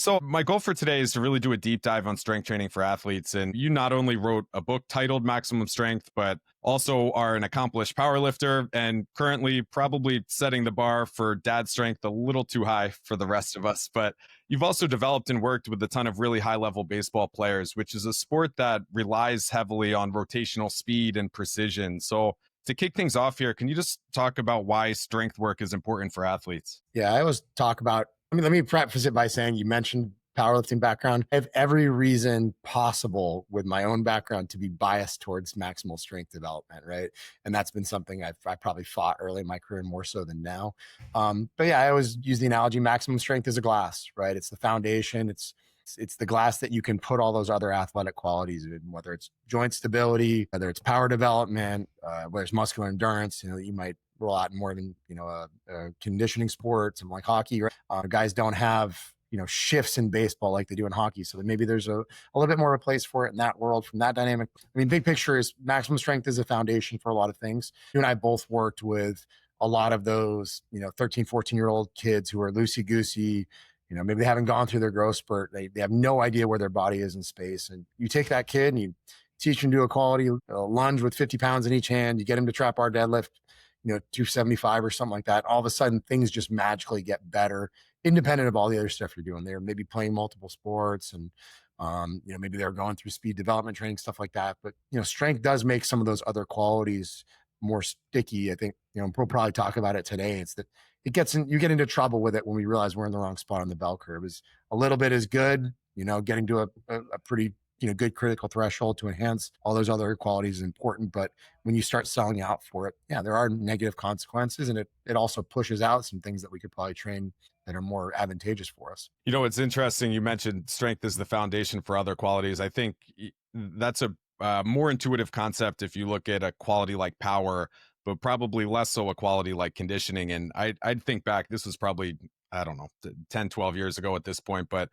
So, my goal for today is to really do a deep dive on strength training for athletes. And you not only wrote a book titled Maximum Strength, but also are an accomplished powerlifter and currently probably setting the bar for dad strength a little too high for the rest of us. But you've also developed and worked with a ton of really high level baseball players, which is a sport that relies heavily on rotational speed and precision. So, to kick things off here, can you just talk about why strength work is important for athletes? Yeah, I always talk about, let me preface it by saying you mentioned powerlifting background. I have every reason possible with my own background to be biased towards maximal strength development, right? And that's been something I probably fought early in my career more so than now. But yeah, I always use the analogy maximum strength is a glass, right? It's the foundation. It's the glass that you can put all those other athletic qualities in, whether it's joint stability, whether it's power development, whether it's muscular endurance. You know, you might roll out more than a conditioning sport, something like hockey. Right? Guys don't have shifts in baseball like they do in hockey, so that maybe there's a little bit more of a place for it in that world from that dynamic. I mean, big picture is maximum strength is a foundation for a lot of things. You and I both worked with a lot of those 13, 14-year-old kids who are loosey goosey. Maybe they haven't gone through their growth spurt. They have no idea where their body is in space. And you take that kid and you teach him to do a quality lunge with 50 pounds in each hand. You get him to trap bar deadlift, 275 or something like that. All of a sudden, things just magically get better, independent of all the other stuff you're doing. They're maybe playing multiple sports and, maybe they're going through speed development training, stuff like that. But, strength does make some of those other qualities more sticky. I think, we'll probably talk about it today. It's that you get into trouble with it when we realize we're in the wrong spot on the bell curve. Is a little bit is good, getting to a pretty, good critical threshold to enhance all those other qualities is important. But when you start selling out for it, yeah, there are negative consequences. And it also pushes out some things that we could probably train that are more advantageous for us. It's interesting. You mentioned strength is the foundation for other qualities. I think that's a more intuitive concept if you look at a quality like power, but probably less so a quality like conditioning. And I'd think back, this was probably, I don't know, 10, 12 years ago at this point, but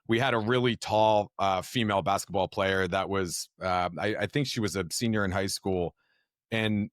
we had a really tall female basketball player that was, I think she was a senior in high school and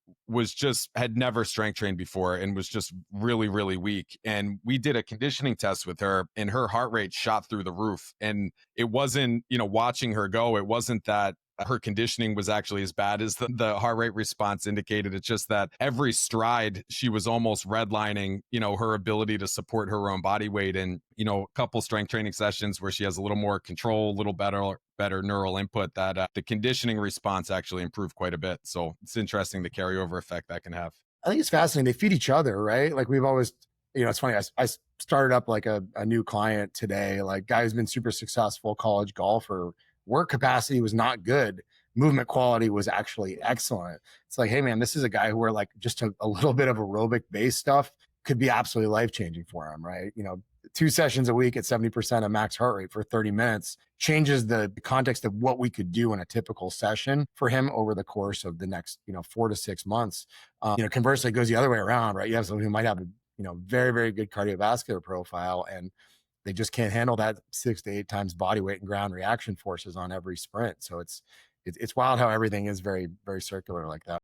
had never strength trained before and was just really, really weak. And we did a conditioning test with her and her heart rate shot through the roof. And it wasn't, watching her go, it wasn't that her conditioning was actually as bad as the heart rate response indicated. It's just that every stride she was almost redlining, her ability to support her own body weight. And, a couple strength training sessions where she has a little more control, a little better neural input, that the conditioning response actually improved quite a bit. So it's interesting the carryover effect that can have. I think it's fascinating. They feed each other, right? Like we've always, it's funny. I started up like a new client today, like guy who's been super successful college golfer. Work capacity was not good. Movement quality was actually excellent. It's like, hey man, this is a guy who are like just a little bit of aerobic based stuff could be absolutely life changing for him, right? 2 sessions a week at 70% of max heart rate for 30 minutes changes the context of what we could do in a typical session for him over the course of the next, 4 to 6 months. Conversely, it goes the other way around, right? You have someone who might have a, very, very good cardiovascular profile and they just can't handle that 6 to 8 times body weight and ground reaction forces on every sprint. So it's wild how everything is very, very circular like that.